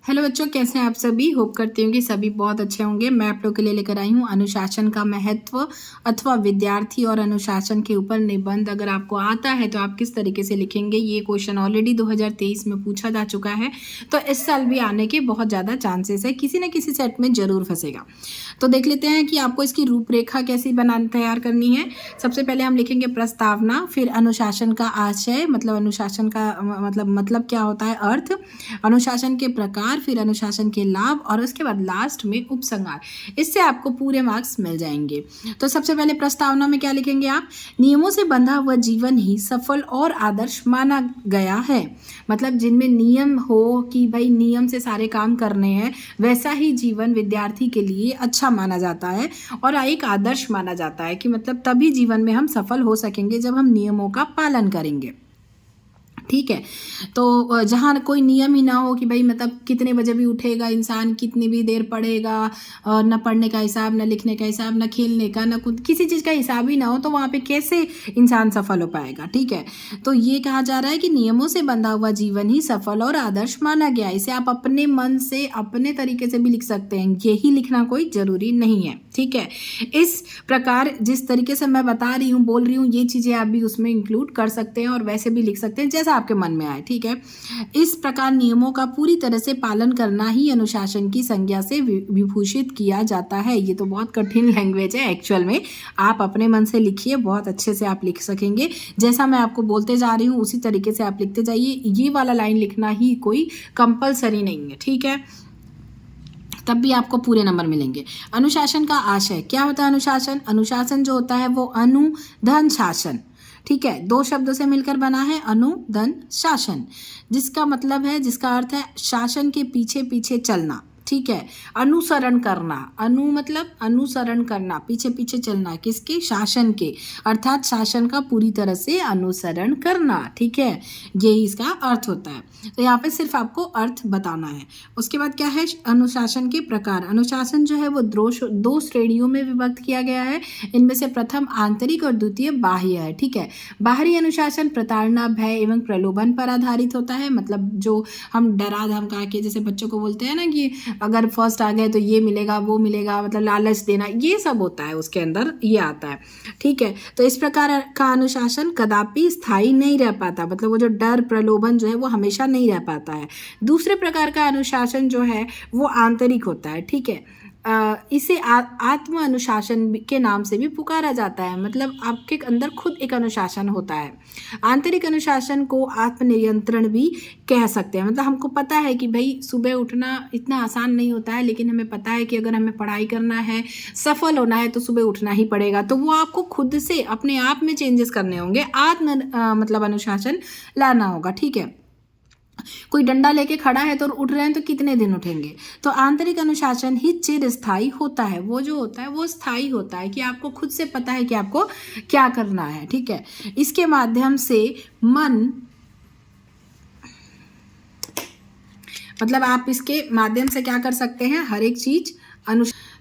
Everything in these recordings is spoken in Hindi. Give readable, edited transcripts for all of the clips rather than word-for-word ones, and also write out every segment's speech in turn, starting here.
हेलो बच्चों, कैसे हैं आप सभी। होप करती हूँ कि सभी बहुत अच्छे होंगे। मैं आप लोग के लिए लेकर आई हूँ अनुशासन का महत्व अथवा विद्यार्थी और अनुशासन के ऊपर निबंध। अगर आपको आता है तो आप किस तरीके से लिखेंगे। ये क्वेश्चन ऑलरेडी 2023 में पूछा जा चुका है, तो इस साल भी आने के बहुत ज़्यादा चांसेस है, किसी न किसी सेट में ज़रूर फंसेगा। तो देख लेते हैं कि आपको इसकी रूपरेखा कैसी तैयार करनी है। सबसे पहले हम लिखेंगे प्रस्तावना, फिर अनुशासन का आशय, मतलब अनुशासन का मतलब क्या होता है, अर्थ, अनुशासन के प्रकार, फिर अनुशासन के लाभ, और उसके बाद लास्ट में उपसंहार। इससे आपको पूरे मार्क्स मिल जाएंगे। तो सबसे पहले प्रस्तावना में क्या लिखेंगे आप, नियमों से बंधा हुआ जीवन ही सफल और आदर्श माना गया है। मतलब जिनमें नियम हो कि भाई नियम से सारे काम करने हैं, वैसा ही जीवन विद्यार्थी के लिए अच्छा माना जाता है और एक आदर्श माना जाता है कि मतलब तभी जीवन में हम सफल हो सकेंगे जब हम नियमों का पालन करेंगे। ठीक है, तो जहाँ कोई नियम ही ना हो कि भाई मतलब कितने बजे भी उठेगा इंसान, कितनी भी देर पढ़ेगा, न पढ़ने का हिसाब, न लिखने का हिसाब, न खेलने का, न कुछ किसी चीज़ का हिसाब ही ना हो, तो वहाँ पे कैसे इंसान सफल हो पाएगा। ठीक है, तो ये कहा जा रहा है कि नियमों से बंधा हुआ जीवन ही सफल और आदर्श माना गया। इसे आप अपने मन से अपने तरीके से भी लिख सकते हैं, यही लिखना कोई ज़रूरी नहीं है। ठीक है, इस प्रकार जिस तरीके से मैं बता रही हूँ, बोल रही हूँ, ये चीज़ें आप भी उसमें इंक्लूड कर सकते हैं और वैसे भी लिख सकते हैं जैसा आपके मन में आए। ठीक है, इस प्रकार नियमों का पूरी तरह से पालन करना ही अनुशासन की संज्ञा से विभूषित किया जाता है। ये तो बहुत कठिन लैंग्वेज है एक्चुअल में, आप अपने मन से लिखिए, बहुत अच्छे से आप लिख सकेंगे। जैसा मैं आपको बोलते जा रही हूँ उसी तरीके से आप लिखते जाइए। ये वाला लाइन लिखना ही कोई कंपलसरी नहीं है। ठीक है, तब भी आपको पूरे नंबर मिलेंगे। अनुशासन का आशय क्या होता है। अनुशासन, अनुशासन जो होता है वो अनुधन शासन, ठीक है, दो शब्दों से मिलकर बना है, अनुधन शासन, जिसका मतलब है, जिसका अर्थ है शासन के पीछे पीछे चलना। ठीक है, अनुसरण करना, अनु मतलब अनुसरण करना, पीछे पीछे चलना, किसके, शासन के, अर्थात शासन का पूरी तरह से अनुसरण करना। ठीक है, यही इसका अर्थ होता है। तो यहाँ पे सिर्फ आपको अर्थ बताना है। उसके बाद क्या है, अनुशासन के प्रकार। अनुशासन जो है वो दो श्रेणियों में विभक्त किया गया है। इनमें से प्रथम आंतरिक और द्वितीय बाह्य है। ठीक है, बाहरी अनुशासन प्रताड़ना, भय एवं प्रलोभन पर आधारित होता है। मतलब जो हम डरा धमका के, जैसे बच्चों को बोलते हैं ना कि अगर फर्स्ट आ गए तो ये मिलेगा वो मिलेगा, मतलब लालच देना, ये सब होता है, उसके अंदर ये आता है। ठीक है, तो इस प्रकार का अनुशासन कदापि स्थायी नहीं रह पाता। मतलब वो जो डर प्रलोभन जो है वो हमेशा नहीं रह पाता है। दूसरे प्रकार का अनुशासन जो है वो आंतरिक होता है। ठीक है, इसे आत्म अनुशासन के नाम से भी पुकारा जाता है। मतलब आपके अंदर खुद एक अनुशासन होता है। आंतरिक अनुशासन को आत्मनियंत्रण भी कह सकते हैं। मतलब हमको पता है कि भाई सुबह उठना इतना आसान नहीं होता है, लेकिन हमें पता है कि अगर हमें पढ़ाई करना है, सफल होना है, तो सुबह उठना ही पड़ेगा। तो वो आपको खुद से अपने आप में चेंजेस करने होंगे, मतलब अनुशासन लाना होगा। ठीक है, कोई डंडा लेके खड़ा है तो उठ रहे हैं तो कितने दिन उठेंगे। तो आंतरिक अनुशासन ही चिरस्थायी होता है। वो जो होता है वो स्थायी होता है कि आपको खुद से पता है कि आपको क्या करना है। ठीक है, इसके माध्यम से मन, मतलब आप इसके माध्यम से क्या कर सकते हैं, हर एक चीज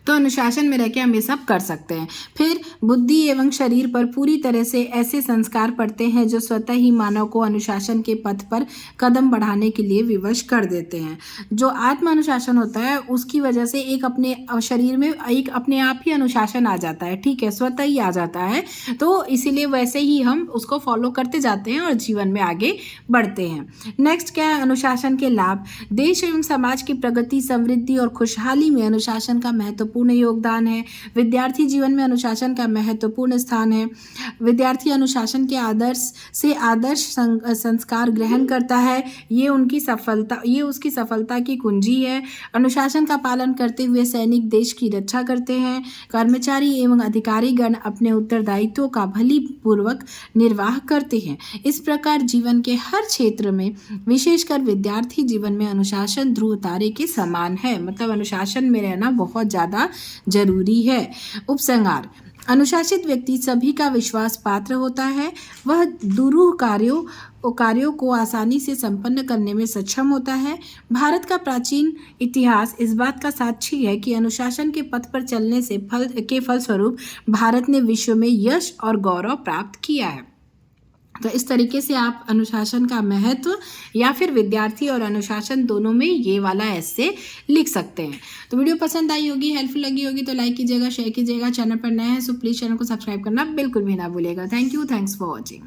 तो अनुशासन में रह के हम ये सब कर सकते हैं। फिर बुद्धि एवं शरीर पर पूरी तरह से ऐसे संस्कार पड़ते हैं जो स्वतः ही मानव को अनुशासन के पथ पर कदम बढ़ाने के लिए विवश कर देते हैं। जो आत्म अनुशासन होता है उसकी वजह से एक अपने शरीर में एक अपने आप ही अनुशासन आ जाता है। ठीक है, स्वतः ही आ जाता है, तो इसीलिए वैसे ही हम उसको फॉलो करते जाते हैं और जीवन में आगे बढ़ते हैं। नेक्स्ट क्या है, अनुशासन के लाभ। देश एवं समाज की प्रगति, समृद्धि और खुशहाली में अनुशासन का महत्वपूर्ण योगदान है। विद्यार्थी जीवन में अनुशासन का महत्वपूर्ण स्थान है। विद्यार्थी अनुशासन के आदर्श संस्कार ग्रहण करता है, ये उसकी सफलता की कुंजी है। अनुशासन का पालन करते हुए सैनिक देश की रक्षा करते हैं। कर्मचारी एवं अधिकारी गण अपने उत्तरदायित्वों का भली पूर्वक निर्वाह करते हैं। इस प्रकार जीवन के हर क्षेत्र में, विशेषकर विद्यार्थी जीवन में, अनुशासन ध्रुव तारे के समान है। मतलब अनुशासन में रहना बहुत ज़्यादा जरूरी है। उपसंहार, अनुशासित व्यक्ति सभी का विश्वास पात्र होता है। वह दुरूह कार्यों को आसानी से संपन्न करने में सक्षम होता है। भारत का प्राचीन इतिहास इस बात का साक्षी है कि अनुशासन के पथ पर चलने से फलस्वरूप भारत ने विश्व में यश और गौरव प्राप्त किया है। तो इस तरीके से आप अनुशासन का महत्व या फिर विद्यार्थी और अनुशासन दोनों में ये वाला ऐसे लिख सकते हैं। तो वीडियो पसंद आई होगी, हेल्पफुल लगी होगी तो लाइक कीजिएगा, शेयर कीजिएगा। चैनल पर नए हैं सो प्लीज़ चैनल को सब्सक्राइब करना बिल्कुल भी ना भूलिएगा। Thank you, thanks for watching.